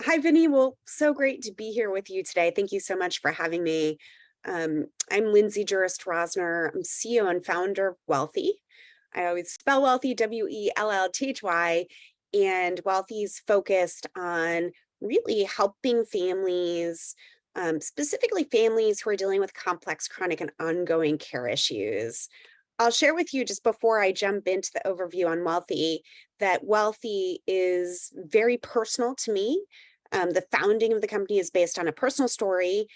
Hi, Vinnie. Well, so great to be here with you today. Thank you so much for having me. I'm Lindsay Jurist-Rosner. I'm CEO and founder of Wellthy. I always spell Wellthy, Wellthy, and Wellthy's focused on really helping families, specifically families who are dealing with complex, chronic, and ongoing care issues. I'll share with you just before I jump into the overview on Wellthy that Wellthy is very personal to me. The founding of the company is based on a personal story,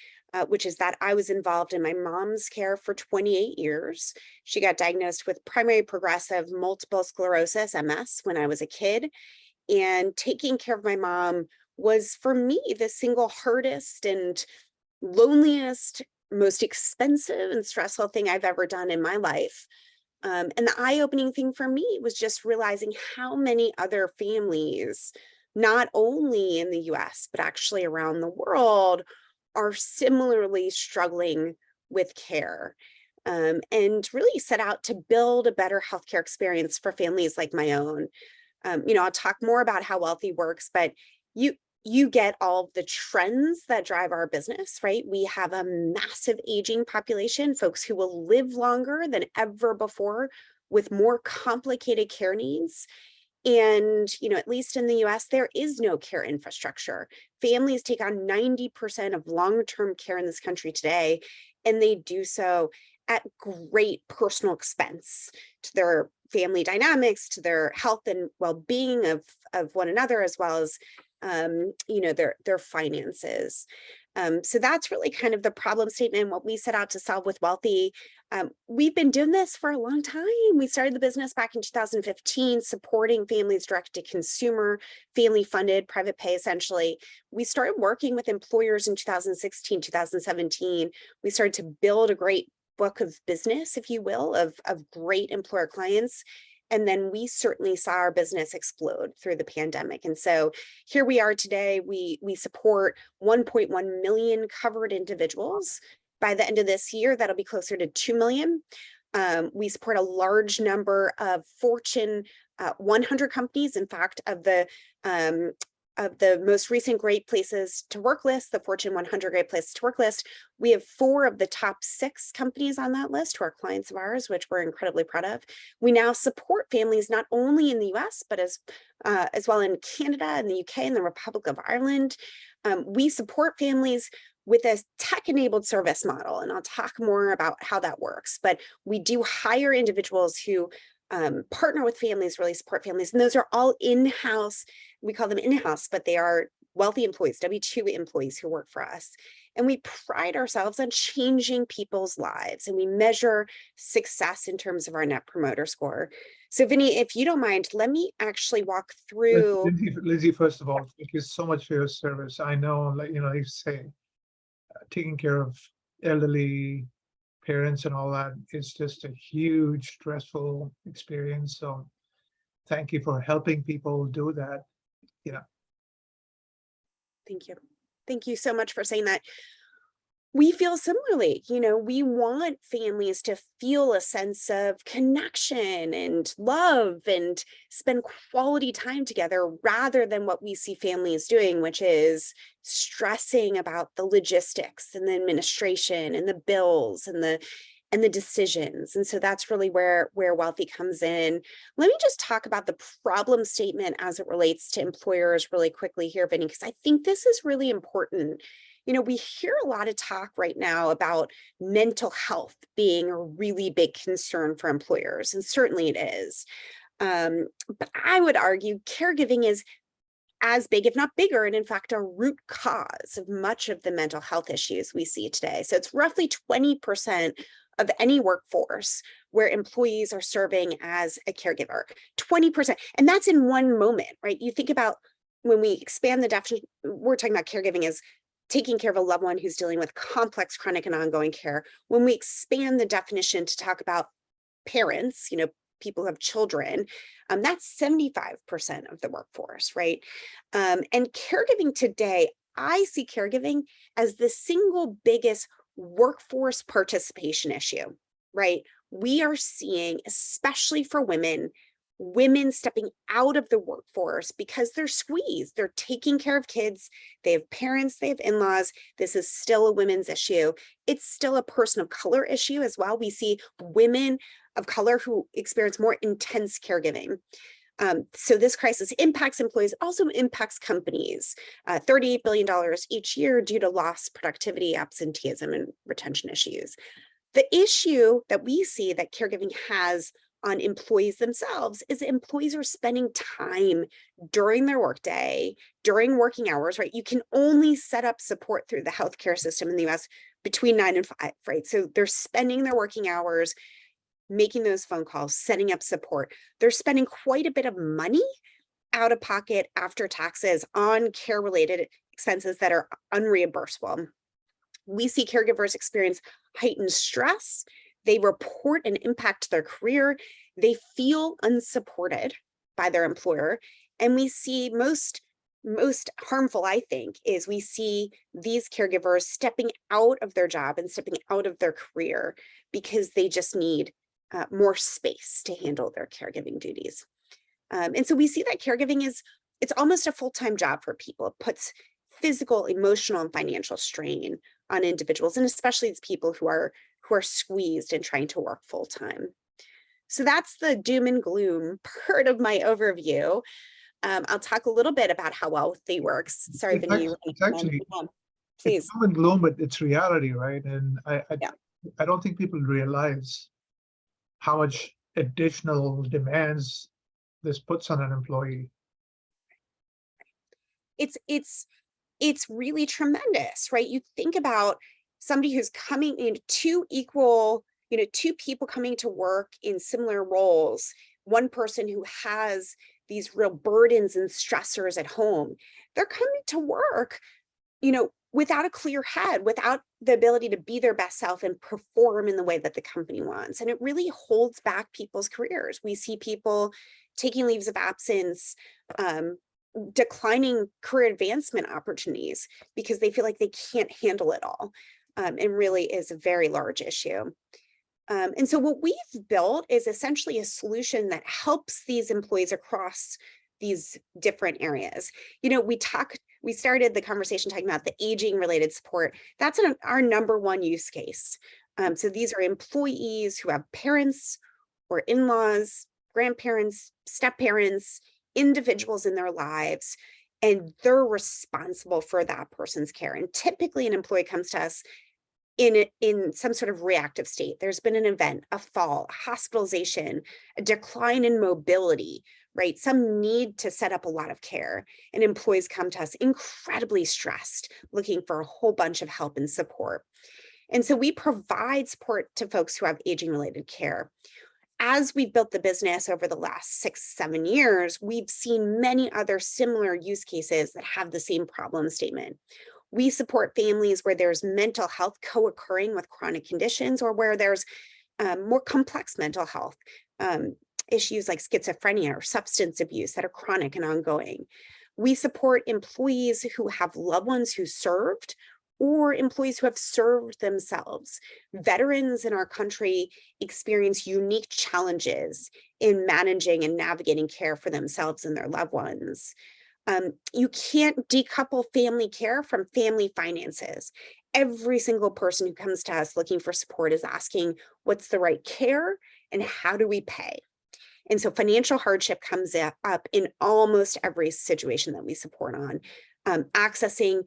which is that I was involved in my mom's care for 28 years. She got diagnosed with primary progressive multiple sclerosis, MS, when I was a kid. And taking care of my mom was, for me, the single hardest and loneliest, most expensive and stressful thing I've ever done in my life. And the eye-opening thing for me was just realizing how many other families, not only in the US, but actually around the world, are similarly struggling with care. And really set out to build a better healthcare experience for families like my own. I'll talk more about how Wellthy works, but you get all of the trends that drive our business, right? We have a massive aging population, folks who will live longer than ever before with more complicated care needs. And, at least in the US, there is no care infrastructure. Families take on 90% of long-term care in this country today, and they do so at great personal expense to their family dynamics, to their health and well-being of one another, as well as their finances. So that's really kind of the problem statement, what we set out to solve with Wellthy. We've been doing this for a long time. We started the business back in 2015, supporting families direct to consumer, family funded, private pay, essentially. We started working with employers in 2016, 2017. We started to build a great book of business, if you will, of great employer clients. And then we certainly saw our business explode through the pandemic. And so here we are today. We support 1.1 million covered individuals. By the end of this year, that'll be closer to 2 million. We support a large number of Fortune 100 companies. In fact, of the most recent Great Places to Work list, the Fortune 100 Great Places to Work list, we have 4 of the top 6 companies on that list who are clients of ours, which we're incredibly proud of. We now support families not only in the US, but as well in Canada and the UK and the Republic of Ireland. We support families with a tech-enabled service model, and I'll talk more about how that works. But we do hire individuals who partner with families, really support families, and those are all in-house. We call them in-house, but they are Wellthy employees, W-2 employees who work for us. And we pride ourselves on changing people's lives, and we measure success in terms of our Net Promoter Score. So Vinnie, if you don't mind, let me actually walk through. Lindsay, first of all, thank you so much for your service. I know, like you say, taking care of elderly parents and all that is just a huge stressful experience. So thank you for helping people do that. Thank you. Thank you so much for saying that. We feel similarly, we want families to feel a sense of connection and love and spend quality time together rather than what we see families doing, which is stressing about the logistics and the administration and the bills and the decisions. And so that's really where Wellthy comes in. Let me just talk about the problem statement as it relates to employers really quickly here, Vinnie, because I think this is really important. We hear a lot of talk right now about mental health being a really big concern for employers, and certainly it is. But I would argue caregiving is as big, if not bigger, and in fact, a root cause of much of the mental health issues we see today. So it's roughly 20% of any workforce where employees are serving as a caregiver, 20%. And that's in one moment, right? You think about when we expand the definition, we're talking about caregiving as taking care of a loved one who's dealing with complex, chronic, and ongoing care. When we expand the definition to talk about parents, people who have children, that's 75% of the workforce, right? And caregiving today, I see caregiving as the single biggest workforce participation issue, right? We are seeing, especially for women, women stepping out of the workforce because they're squeezed. They're taking care of kids. They have parents, they have in-laws. This is still a women's issue. It's still a person of color issue as well. We see women of color who experience more intense caregiving. So this crisis impacts employees, also impacts companies, $38 billion each year due to lost productivity, absenteeism, and retention issues. The issue that we see that caregiving has on employees themselves is employees are spending time during their workday, during working hours, right? You can only set up support through the healthcare system in the US between 9 and 5, right? So they're spending their working hours making those phone calls, setting up support. They're spending quite a bit of money out of pocket after taxes on care-related expenses that are unreimbursable. We see caregivers experience heightened stress. They report an impact to their career. They feel unsupported by their employer. And we see most harmful, I think, is we see these caregivers stepping out of their job and stepping out of their career because they just need more space to handle their caregiving duties. And so we see that caregiving it's almost a full-time job for people. It puts physical, emotional, and financial strain on individuals, and especially these people who are squeezed and trying to work full-time. So that's the doom and gloom part of my overview. I'll talk a little bit about how Wellthy works. Sorry, Vinnie, It's actually, please. it's doom and gloom, but it's reality, right? And Yeah. I don't think people realize how much additional demands this puts on an employee. It's really tremendous, right? You think about somebody who's coming in two people coming to work in similar roles, one person who has these real burdens and stressors at home. They're coming to work, without a clear head, without the ability to be their best self and perform in the way that the company wants. And it really holds back people's careers. We see people taking leaves of absence, declining career advancement opportunities because they feel like they can't handle it all, and really is a very large issue. And so what we've built is essentially a solution that helps these employees across these different areas. We started the conversation talking about the aging related support. That's our number one use case. So these are employees who have parents or in-laws, grandparents, step-parents, individuals in their lives, and they're responsible for that person's care. And typically an employee comes to us in some sort of reactive state. There's been an event, a fall, hospitalization, a decline in mobility, right? Some need to set up a lot of care, and employees come to us incredibly stressed, looking for a whole bunch of help and support. And so we provide support to folks who have aging related care. As we've built the business over the last 6-7 years, we've seen many other similar use cases that have the same problem statement. We support families where there's mental health co-occurring with chronic conditions, or where there's more complex mental health issues like schizophrenia or substance abuse that are chronic and ongoing. We support employees who have loved ones who served, or employees who have served themselves. Veterans in our country experience unique challenges in managing and navigating care for themselves and their loved ones. You can't decouple family care from family finances. Every single person who comes to us looking for support is asking, what's the right care and how do we pay? And so financial hardship comes up in almost every situation that we support on. Accessing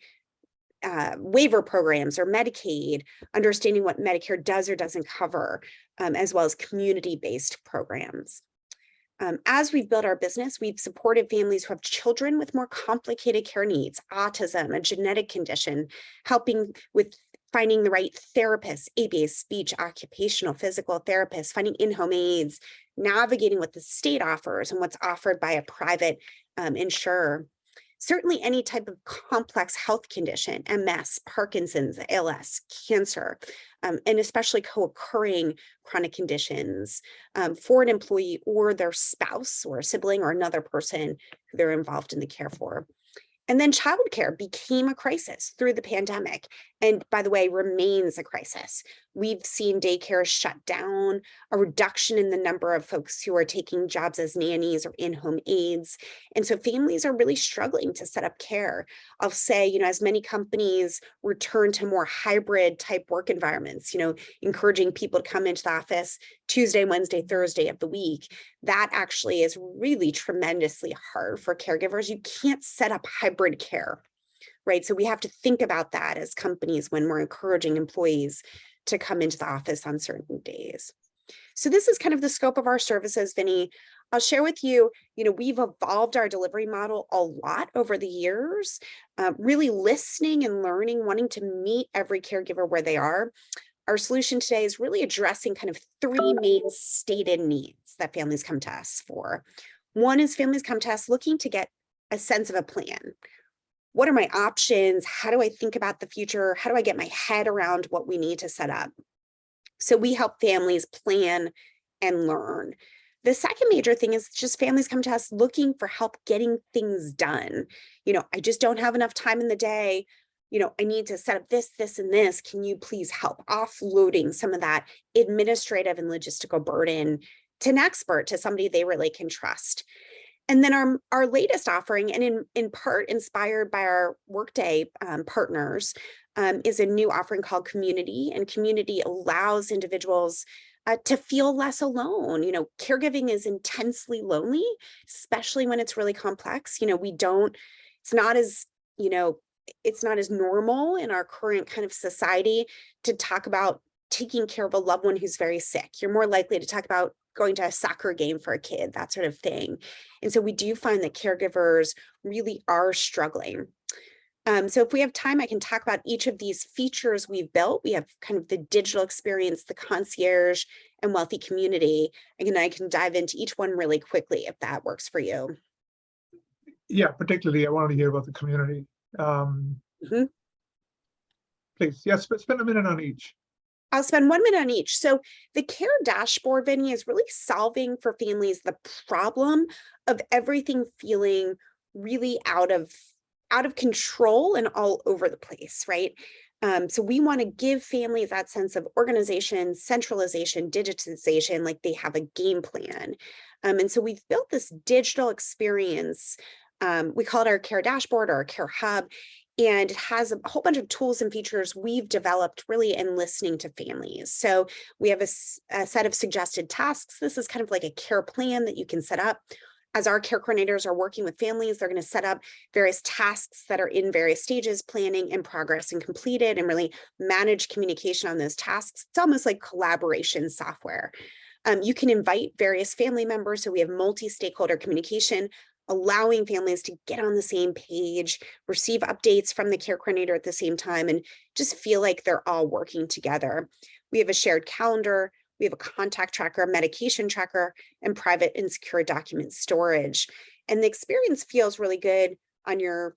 waiver programs or Medicaid, understanding what Medicare does or doesn't cover, as well as community-based programs. As we've built our business, we've supported families who have children with more complicated care needs, autism, a genetic condition, helping with finding the right therapists, ABA, speech, occupational, physical therapists, finding in-home aides, navigating what the state offers and what's offered by a private insurer. Certainly any type of complex health condition, MS, Parkinson's, ALS, cancer, and especially co-occurring chronic conditions for an employee or their spouse or a sibling or another person who they're involved in the care for. And then childcare became a crisis through the pandemic. and by the way, remains a crisis. We've seen daycare shut down, a reduction in the number of folks who are taking jobs as nannies or in-home aides. And so families are really struggling to set up care. I'll say, as many companies return to more hybrid type work environments, encouraging people to come into the office Tuesday, Wednesday, Thursday of the week, that actually is really tremendously hard for caregivers. You can't set up hybrid care. Right. So we have to think about that as companies when we're encouraging employees to come into the office on certain days. So this is kind of the scope of our services, Vinnie. I'll share with you, we've evolved our delivery model a lot over the years, really listening and learning, wanting to meet every caregiver where they are. Our solution today is really addressing kind of three main stated needs that families come to us for. One is families come to us looking to get a sense of a plan. What are my options? How do I think about the future? How do I get my head around what we need to set up? So we help families plan and learn. The second major thing is just families come to us looking for help getting things done. I just don't have enough time in the day. I need to set up this, this, and this. Can you please help? Offloading some of that administrative and logistical burden to an expert, to somebody they really can trust. And then our latest offering, and in part inspired by our Workday partners, is a new offering called Community. And Community allows individuals to feel less alone. Caregiving is intensely lonely, especially when it's really complex. It's not as, it's not as normal in our current kind of society to talk about taking care of a loved one who's very sick. You're more likely to talk about going to a soccer game for a kid, that sort of thing. And so we do find that caregivers really are struggling. So if we have time, I can talk about each of these features we've built. We have kind of the digital experience, the concierge, and Wellthy community. And I can dive into each one really quickly if that works for you. Yeah, particularly I wanted to hear about the community. Please, yes, spend a minute on each. I'll spend 1 minute on each. So the care dashboard, Vinnie, is really solving for families the problem of everything feeling really out of control and all over the place, right? So we want to give families that sense of organization, centralization, digitization, like they have a game plan. And so we've built this digital experience. We call it our care dashboard or our care hub. And it has a whole bunch of tools and features we've developed really in listening to families. So we have a set of suggested tasks. This is kind of like a care plan that you can set up. As our care coordinators are working with families, they're going to set up various tasks that are in various stages, planning and progress and completed, and really manage communication on those tasks. It's almost like collaboration software. You can invite various family members. So we have multi-stakeholder communication, allowing families to get on the same page, receive updates from the care coordinator at the same time, and just feel like they're all working together. We have a shared calendar. We have a contact tracker, a medication tracker, and private and secure document storage. And the experience feels really good on your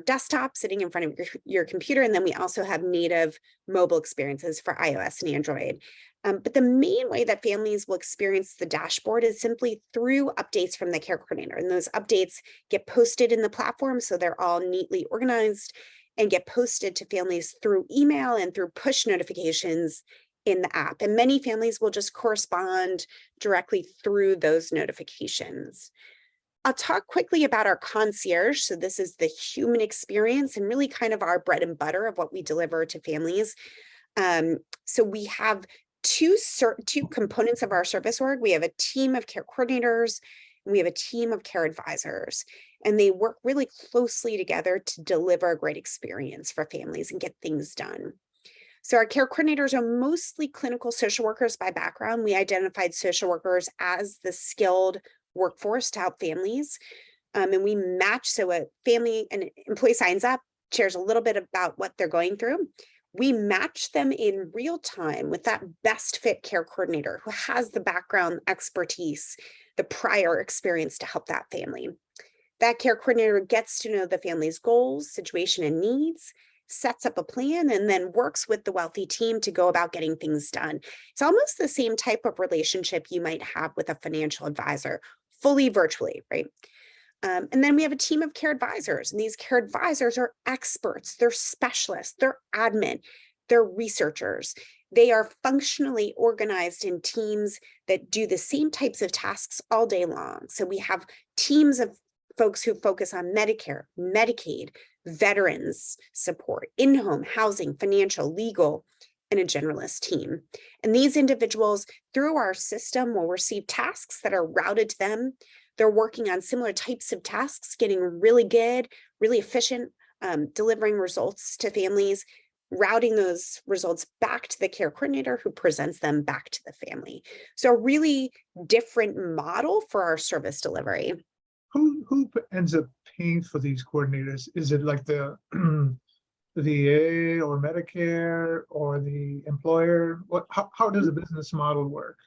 desktop, sitting in front of your computer. And then we also have native mobile experiences for iOS and Android. But the main way that families will experience the dashboard is simply through updates from the care coordinator. And those updates get posted in the platform, so they're all neatly organized and get posted to families through email and through push notifications in the app. And many families will just correspond directly through those notifications. I'll talk quickly about our concierge. So this is the human experience and really kind of our bread and butter of what we deliver to families. So we have two components of our service org. We have a team of care coordinators and we have a team of care advisors, and they work really closely together to deliver a great experience for families and get things done. So our care coordinators are mostly clinical social workers by background. We identified social workers as the skilled workforce to help families. And we match, so an employee signs up, shares a little bit about what they're going through. We match them in real time with that best fit care coordinator who has the background expertise, the prior experience to help that family. That care coordinator gets to know the family's goals, situation, and needs, sets up a plan, and then works with the Wellthy team to go about getting things done. It's almost the same type of relationship you might have with a financial advisor, fully virtually, right? And then we have a team of care advisors, and these care advisors are experts, they're specialists, they're admin, they're researchers. They are functionally organized in teams that do the same types of tasks all day long. So we have teams of folks who focus on Medicare, Medicaid, veterans support, in-home housing, financial, legal, and a generalist team. And these individuals, through our system, will receive tasks that are routed to them. They're working on similar types of tasks, getting really good, really efficient, delivering results to families, routing those results back to the care coordinator who presents them back to the family. So a really different model for our service delivery. Who ends up paying for these coordinators? Is it like the VA or Medicare or the employer? How does the business model work?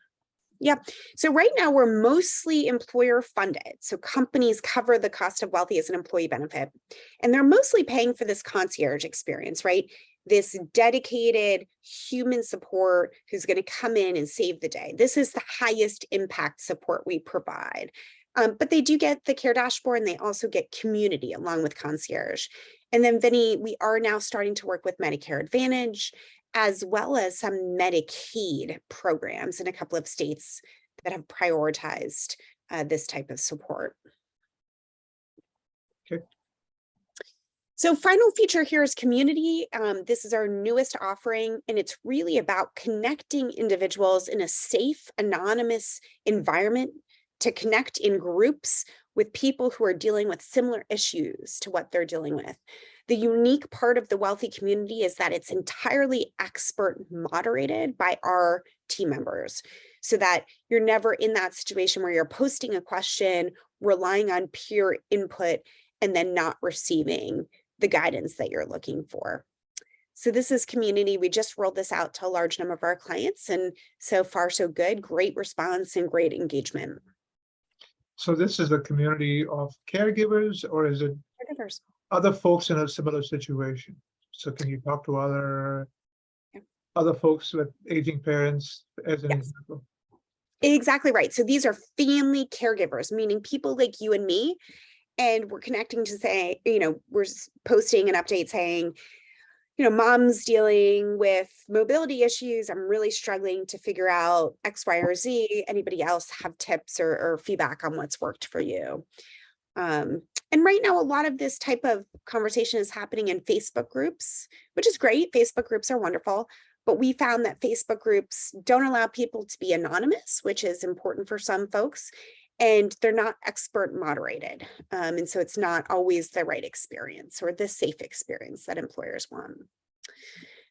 Yeah. So right now we're mostly employer funded. So companies cover the cost of Wellthy as an employee benefit, and they're mostly paying for this concierge experience, right? This dedicated human support who's going to come in and save the day. This is the highest impact support we provide. But they do get the care dashboard, and they also get community along with concierge. And then Vinnie, we are now starting to work with Medicare Advantage, as well as some Medicaid programs in a couple of states that have prioritized this type of support. Okay. So final feature here is community. This is our newest offering, and it's really about connecting individuals in a safe, anonymous environment to connect in groups with people who are dealing with similar issues to what they're dealing with. The unique part of the Wellthy community is that it's entirely expert moderated by our team members, so that you're never in that situation where you're posting a question, relying on peer input, and then not receiving the guidance that you're looking for. So this is community. We just rolled this out to a large number of our clients, and so far so good. Great response and great engagement. So this is a community of caregivers, or is it Caregivers. Other folks in a similar situation? So can you talk to other folks with aging parents as an example? Exactly right. So these are family caregivers, meaning people like you and me, and we're connecting to say, we're posting an update saying, mom's dealing with mobility issues. I'm really struggling to figure out X, Y, or Z. Anybody else have tips or feedback on what's worked for you? And right now, a lot of this type of conversation is happening in Facebook groups, which is great. Facebook groups are wonderful, but we found that Facebook groups don't allow people to be anonymous, which is important for some folks, and they're not expert moderated. And so it's not always the right experience or the safe experience that employers want.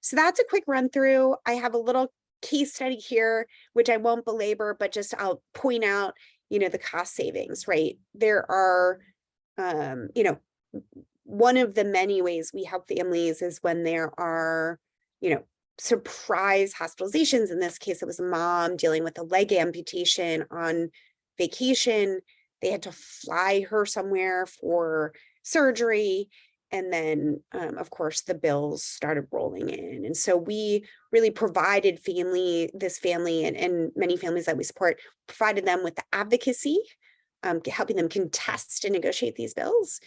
So that's a quick run through. I have a little case study here, which I won't belabor, but just I'll point out, the cost savings, right? There are, one of the many ways we help families is when there are, surprise hospitalizations. In this case, it was a mom dealing with a leg amputation on vacation. They had to fly her somewhere for surgery. And then, of course, the bills started rolling in. And so we really provided this family and many families that we support, provided them with the advocacy, helping them contest and negotiate these bills,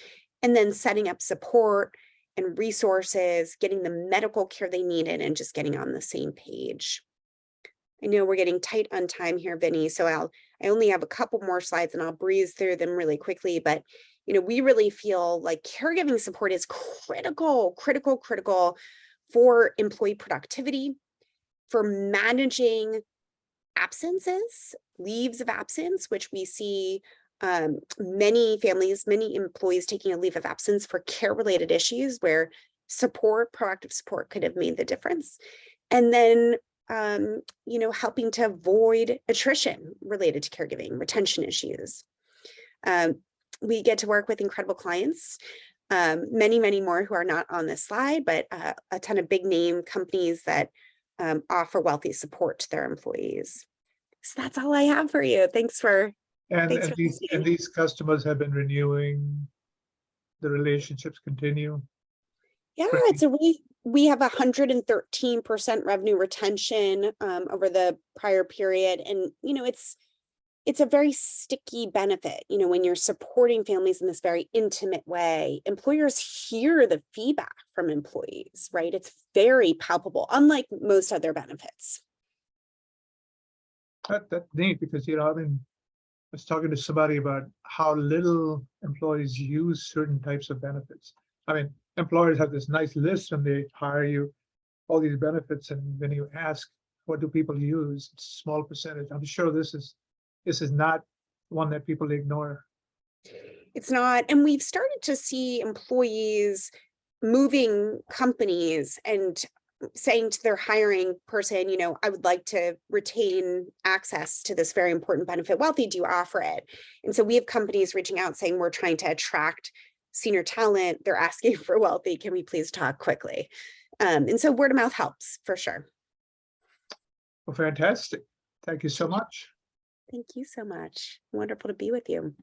and then setting up support and resources, getting the medical care they needed, and just getting on the same page. I know we're getting tight on time here, Vinnie, so I only have a couple more slides and I'll breeze through them really quickly, but we really feel like caregiving support is critical for employee productivity, for managing absences, leaves of absence, which we see many families, many employees taking a leave of absence for care-related issues where proactive support could have made the difference. And then helping to avoid attrition related to caregiving, retention issues. We get to work with incredible clients, many more who are not on this slide, but a ton of big name companies that offer Wellthy support to their employees. So that's all I have for you. Thanks for these customers have been renewing, the relationships continue. Yeah, we have 113% revenue retention over the prior period. And, it's a very sticky benefit. You know, when you're supporting families in this very intimate way, employers hear the feedback from employees, right? It's very palpable, unlike most other benefits. That's neat because, I mean, I was talking to somebody about how little employees use certain types of benefits. I mean, employers have this nice list when they hire you, all these benefits, and when you ask, what do people use? It's a small percentage. I'm sure this is not one that people ignore. It's not, and we've started to see employees moving companies and saying to their hiring person, you know, I would like to retain access to this very important benefit. Wellthy, do you offer it? And so we have companies reaching out saying we're trying to attract senior talent. They're asking for Wellthy. Can we please talk quickly? And so word of mouth helps for sure. Well, fantastic. Thank you so much. Thank you so much. Wonderful to be with you.